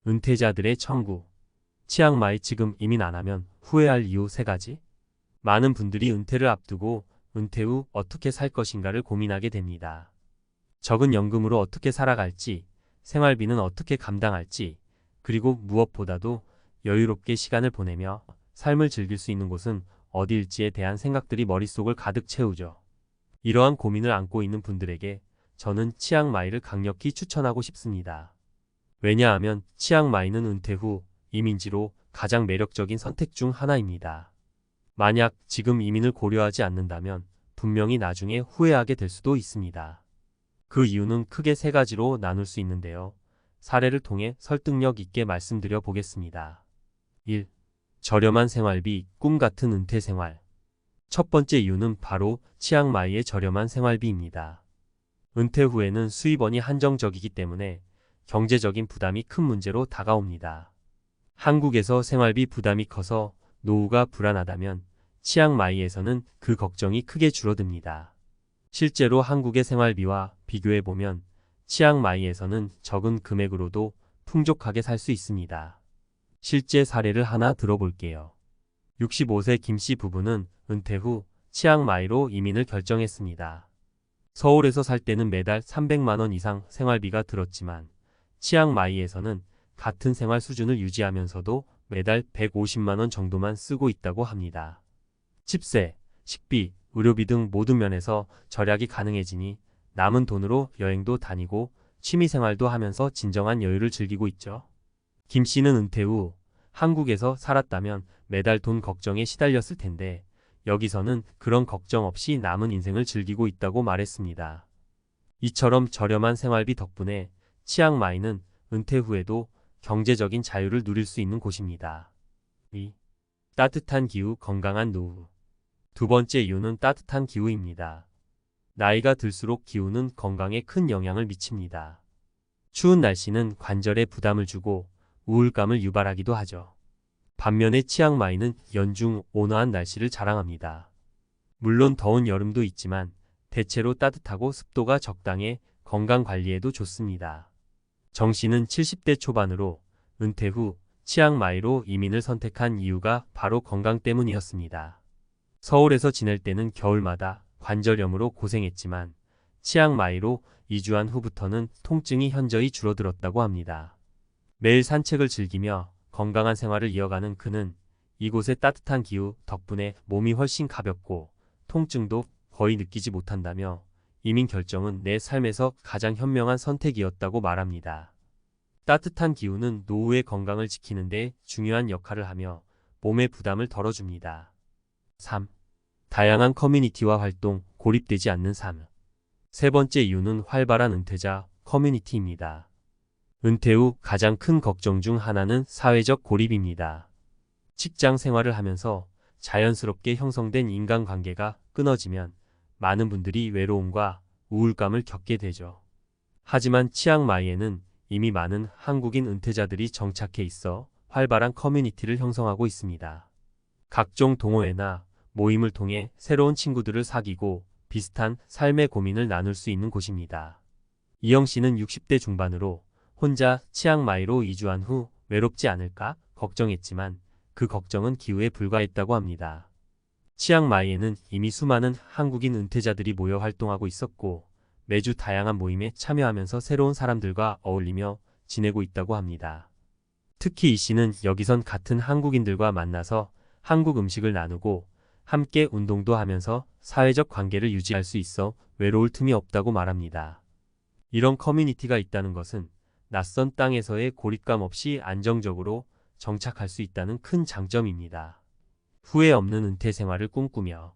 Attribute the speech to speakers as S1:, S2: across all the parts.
S1: 은퇴자들의 청구. 치앙마이 지금 이민 안 하면 후회할 이유 3가지. 많은 분들이 은퇴를 앞두고 은퇴 후 어떻게 살 것인가를 고민하게 됩니다. 적은 연금으로 어떻게 살아갈지, 생활비는 어떻게 감당할지, 그리고 무엇보다도 여유롭게 시간을 보내며 삶을 즐길 수 있는 곳은 어디일지에 대한 생각들이 머릿속을 가득 채우죠. 이러한 고민을 안고 있는 분들에게 저는 치앙마이를 강력히 추천하고 싶습니다. 왜냐하면 치앙마이는 은퇴 후 이민지로 가장 매력적인 선택 중 하나입니다. 만약 지금 이민을 고려하지 않는다면 분명히 나중에 후회하게 될 수도 있습니다. 그 이유는 크게 3가지로 나눌 수 있는데요. 사례를 통해 설득력 있게 말씀드려 보겠습니다. 1. 저렴한 생활비, 꿈 같은 은퇴 생활. 첫 번째 이유는 바로 치앙마이의 저렴한 생활비입니다. 은퇴 후에는 수입원이 한정적이기 때문에 경제적인 부담이 큰 문제로 다가옵니다. 한국에서 생활비 부담이 커서 노후가 불안하다면 치앙마이에서는 그 걱정이 크게 줄어듭니다. 실제로 한국의 생활비와 비교해보면 치앙마이에서는 적은 금액으로도 풍족하게 살 수 있습니다. 실제 사례를 하나 들어볼게요. 65세 김씨 부부는 은퇴 후 치앙마이로 이민을 결정했습니다. 서울에서 살 때는 매달 300만 원 이상 생활비가 들었지만 치앙마이에서는 같은 생활 수준을 유지하면서도 매달 150만 원 정도만 쓰고 있다고 합니다. 집세, 식비, 의료비 등 모든 면에서 절약이 가능해지니 남은 돈으로 여행도 다니고 취미생활도 하면서 진정한 여유를 즐기고 있죠. 김 씨는 은퇴 후 한국에서 살았다면 매달 돈 걱정에 시달렸을 텐데 여기서는 그런 걱정 없이 남은 인생을 즐기고 있다고 말했습니다. 이처럼 저렴한 생활비 덕분에 치앙마이는 은퇴 후에도 경제적인 자유를 누릴 수 있는 곳입니다. 2. 따뜻한 기후, 건강한 노후. 두 번째 이유는 따뜻한 기후입니다. 나이가 들수록 기후는 건강에 큰 영향을 미칩니다. 추운 날씨는 관절에 부담을 주고 우울감을 유발하기도 하죠. 반면에 치앙마이는 연중 온화한 날씨를 자랑합니다. 물론 더운 여름도 있지만 대체로 따뜻하고 습도가 적당해 건강 관리에도 좋습니다. 정 씨는 70대 초반으로 은퇴 후 치앙마이로 이민을 선택한 이유가 바로 건강 때문이었습니다. 서울에서 지낼 때는 겨울마다 관절염으로 고생했지만 치앙마이로 이주한 후부터는 통증이 현저히 줄어들었다고 합니다. 매일 산책을 즐기며 건강한 생활을 이어가는 그는 이곳의 따뜻한 기후 덕분에 몸이 훨씬 가볍고 통증도 거의 느끼지 못한다며 이민 결정은 내 삶에서 가장 현명한 선택이었다고 말합니다. 따뜻한 기후는 노후의 건강을 지키는 데 중요한 역할을 하며 몸의 부담을 덜어줍니다. 3. 다양한 커뮤니티와 활동, 고립되지 않는 삶. 세 번째 이유는 활발한 은퇴자 커뮤니티입니다. 은퇴 후 가장 큰 걱정 중 하나는 사회적 고립입니다. 직장 생활을 하면서 자연스럽게 형성된 인간관계가 끊어지면 많은 분들이 외로움과 우울감을 겪게 되죠. 하지만 치앙마이에는 이미 많은 한국인 은퇴자들이 정착해 있어 활발한 커뮤니티를 형성하고 있습니다. 각종 동호회나 모임을 통해 새로운 친구들을 사귀고 비슷한 삶의 고민을 나눌 수 있는 곳입니다. 이영 씨는 60대 중반으로 혼자 치앙마이로 이주한 후 외롭지 않을까 걱정했지만 그 걱정은 기우에 불과했다고 합니다. 치앙마이에는 이미 수많은 한국인 은퇴자들이 모여 활동하고 있었고 매주 다양한 모임에 참여하면서 새로운 사람들과 어울리며 지내고 있다고 합니다. 특히 이 씨는 여기선 같은 한국인들과 만나서 한국 음식을 나누고 함께 운동도 하면서 사회적 관계를 유지할 수 있어 외로울 틈이 없다고 말합니다. 이런 커뮤니티가 있다는 것은 낯선 땅에서의 고립감 없이 안정적으로 정착할 수 있다는 큰 장점입니다. 후회 없는 은퇴 생활을 꿈꾸며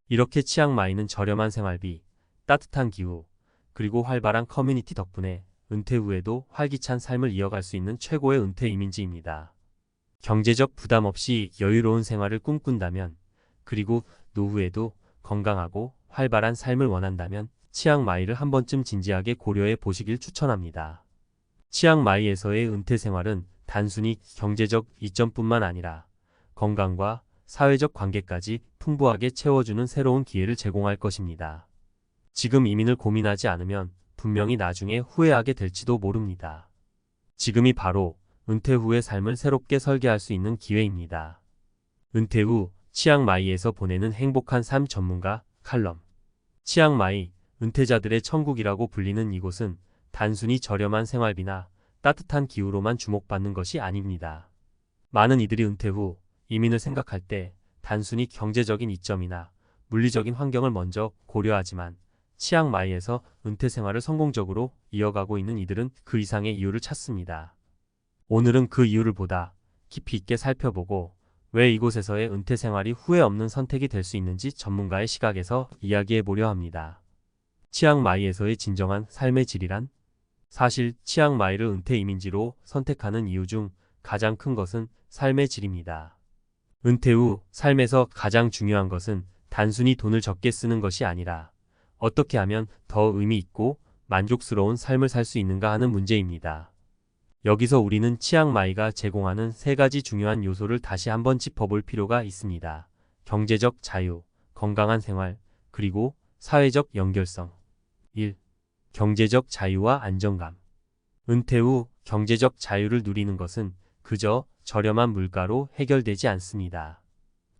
S1: 이렇게 치앙마이는 저렴한 생활비, 따뜻한 기후, 그리고 활발한 커뮤니티 덕분에 은퇴 후에도 활기찬 삶을 이어갈 수 있는 최고의 은퇴 이민지입니다. 경제적 부담 없이 여유로운 생활을 꿈꾼다면 그리고 노후에도 건강하고 활발한 삶을 원한다면 치앙마이를 한 번쯤 진지하게 고려해 보시길 추천합니다. 치앙마이에서의 은퇴 생활은 단순히 경제적 이점뿐만 아니라 건강과 사회적 관계까지 풍부하게 채워주는 새로운 기회를 제공할 것입니다. 지금 이민을 고민하지 않으면 분명히 나중에 후회하게 될지도 모릅니다. 지금이 바로 은퇴 후의 삶을 새롭게 설계할 수 있는 기회입니다. 은퇴 후 치앙마이에서 보내는 행복한 삶 전문가 칼럼. 치앙마이, 은퇴자들의 천국이라고 불리는 이곳은 단순히 저렴한 생활비나 따뜻한 기후로만 주목받는 것이 아닙니다. 많은 이들이 은퇴 후 이민을 생각할 때 단순히 경제적인 이점이나 물리적인 환경을 먼저 고려하지만 치앙마이에서 은퇴 생활을 성공적으로 이어가고 있는 이들은 그 이상의 이유를 찾습니다. 오늘은 그 이유를 보다 깊이 있게 살펴보고 왜 이곳에서의 은퇴 생활이 후회 없는 선택이 될 수 있는지 전문가의 시각에서 이야기해 보려 합니다. 치앙마이에서의 진정한 삶의 질이란? 사실 치앙마이를 은퇴 이민지로 선택하는 이유 중 가장 큰 것은 삶의 질입니다. 은퇴 후 삶에서 가장 중요한 것은 단순히 돈을 적게 쓰는 것이 아니라 어떻게 하면 더 의미 있고 만족스러운 삶을 살 수 있는가 하는 문제입니다. 여기서 우리는 치앙마이가 제공하는 세 가지 중요한 요소를 다시 한번 짚어볼 필요가 있습니다. 경제적 자유, 건강한 생활, 그리고 사회적 연결성. 1. 경제적 자유와 안정감. 은퇴 후 경제적 자유를 누리는 것은 그저 저렴한 물가로 해결되지 않습니다.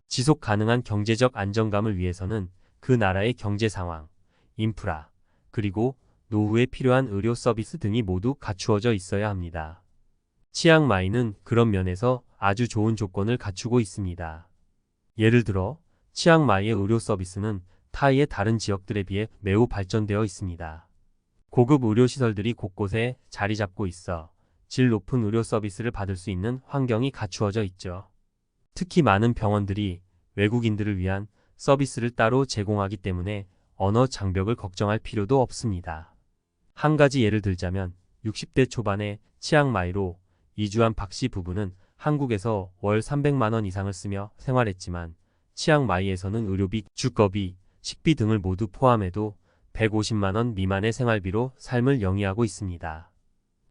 S1: 지속 가능한 경제적 안정감을 위해서는 그 나라의 경제 상황, 인프라, 그리고 노후에 필요한 의료 서비스 등이 모두 갖추어져 있어야 합니다. 치앙마이는 그런 면에서 아주 좋은 조건을 갖추고 있습니다. 예를 들어 치앙마이의 의료 서비스는 타이의 다른 지역들에 비해 매우 발전되어 있습니다. 고급 의료시설들이 곳곳에 자리 잡고 있어 질 높은 의료 서비스를 받을 수 있는 환경이 갖추어져 있죠. 특히 많은 병원들이 외국인들을 위한 서비스를 따로 제공하기 때문에 언어 장벽을 걱정할 필요도 없습니다. 한 가지 예를 들자면 60대 초반에 치앙마이로 이주한 박씨 부부는 한국에서 월 300만 원 이상을 쓰며 생활했지만 치앙마이에서는 의료비, 주거비, 식비 등을 모두 포함해도 150만 원 미만의 생활비로 삶을 영위하고 있습니다.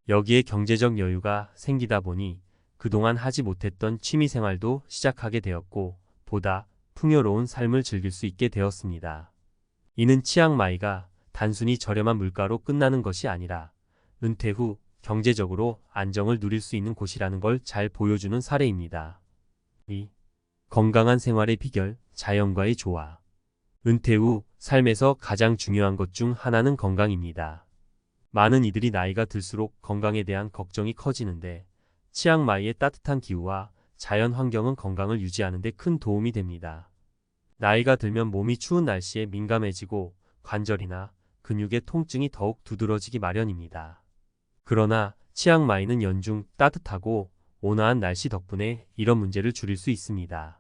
S1: 여기에 경제적 여유가 생기다 보니 그동안 하지 못했던 취미생활도 시작하게 되었고 보다 풍요로운 삶을 즐길 수 있게 되었습니다. 이는 치앙마이가 단순히 저렴한 물가로 끝나는 것이 아니라 은퇴 후 경제적으로 안정을 누릴 수 있는 곳이라는 걸 잘 보여주는 사례입니다. 2. 건강한 생활의 비결, 자연과의 조화. 은퇴 후 삶에서 가장 중요한 것 중 하나는 건강입니다. 많은 이들이 나이가 들수록 건강에 대한 걱정이 커지는데 치앙마이의 따뜻한 기후와 자연 환경은 건강을 유지하는 데 큰 도움이 됩니다. 나이가 들면 몸이 추운 날씨에 민감해지고 관절이나 근육의 통증이 더욱 두드러지기 마련입니다. 그러나 치앙마이는 연중 따뜻하고 온화한 날씨 덕분에 이런 문제를 줄일 수 있습니다.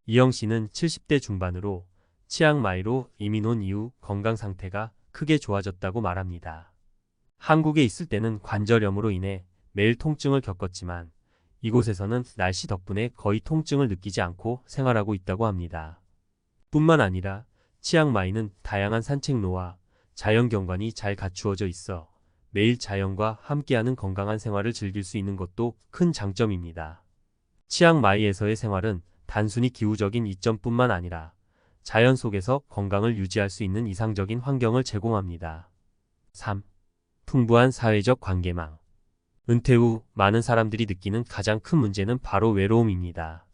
S1: 이영 씨는 70대 중반으로 치앙마이로 이민 온 이후 건강 상태가 크게 좋아졌다고 말합니다. 한국에 있을 때는 관절염으로 인해 매일 통증을 겪었지만 이곳에서는 날씨 덕분에 거의 통증을 느끼지 않고 생활하고 있다고 합니다. 뿐만 아니라 치앙마이는 다양한 산책로와 자연경관이 잘 갖추어져 있어 매일 자연과 함께하는 건강한 생활을 즐길 수 있는 것도 큰 장점입니다. 치앙마이에서의 생활은 단순히 기후적인 이점뿐만 아니라 자연 속에서 건강을 유지할 수 있는 이상적인 환경을 제공합니다. 3. 풍부한 사회적 관계망. 은퇴 후 많은 사람들이 느끼는 가장 큰 문제는 바로 외로움입니다.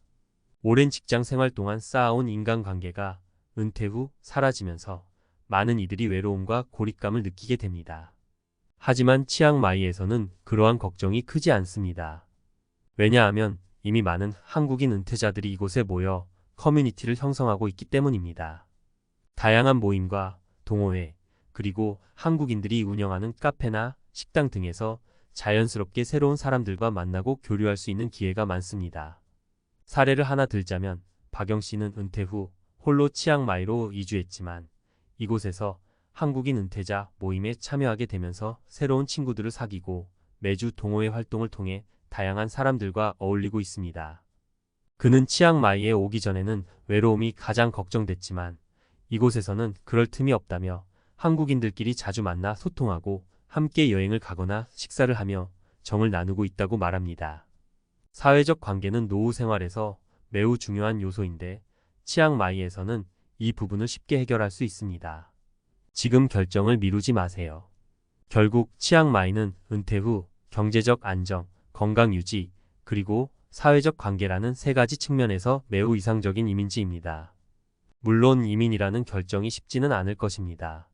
S1: 오랜 직장 생활 동안 쌓아온 인간관계가 은퇴 후 사라지면서 많은 이들이 외로움과 고립감을 느끼게 됩니다. 하지만 치앙마이에서는 그러한 걱정이 크지 않습니다. 왜냐하면 이미 많은 한국인 은퇴자들이 이곳에 모여 커뮤니티를 형성하고 있기 때문입니다. 다양한 모임과 동호회, 그리고 한국인들이 운영하는 카페나 식당 등에서 자연스럽게 새로운 사람들과 만나고 교류할 수 있는 기회가 많습니다. 사례를 하나 들자면 박영 씨는 은퇴 후 홀로 치앙마이로 이주했지만 이곳에서 한국인 은퇴자 모임에 참여하게 되면서 새로운 친구들을 사귀고 매주 동호회 활동을 통해 다양한 사람들과 어울리고 있습니다. 그는 치앙마이에 오기 전에는 외로움이 가장 걱정됐지만 이곳에서는 그럴 틈이 없다며 한국인들끼리 자주 만나 소통하고 함께 여행을 가거나 식사를 하며 정을 나누고 있다고 말합니다. 사회적 관계는 노후 생활에서 매우 중요한 요소인데 치앙마이에서는 이 부분을 쉽게 해결할 수 있습니다. 지금 결정을 미루지 마세요. 결국 치앙마이는 은퇴 후 경제적 안정, 건강 유지, 그리고 사회적 관계라는 세 가지 측면에서 매우 이상적인 이민지입니다. 물론 이민이라는 결정이 쉽지는 않을 것입니다.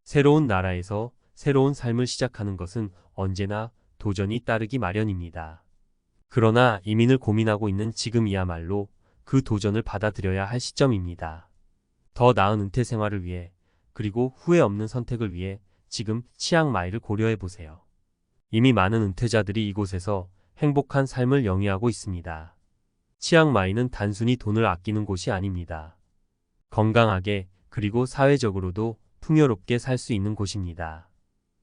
S1: 새로운 나라에서 새로운 삶을 시작하는 것은 언제나 도전이 따르기 마련입니다. 그러나 이민을 고민하고 있는 지금이야말로 그 도전을 받아들여야 할 시점입니다. 더 나은 은퇴 생활을 위해, 그리고 후회 없는 선택을 위해 지금 치앙마이를 고려해 보세요. 이미 많은 은퇴자들이 이곳에서 행복한 삶을 영위하고 있습니다. 치앙마이는 단순히 돈을 아끼는 곳이 아닙니다. 건강하게, 그리고 사회적으로도 풍요롭게 살 수 있는 곳입니다.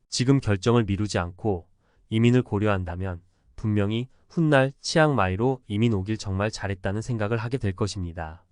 S1: 지금 결정을 미루지 않고 이민을 고려한다면 분명히 훗날 치앙마이로 이민 오길 정말 잘했다는 생각을 하게 될 것입니다.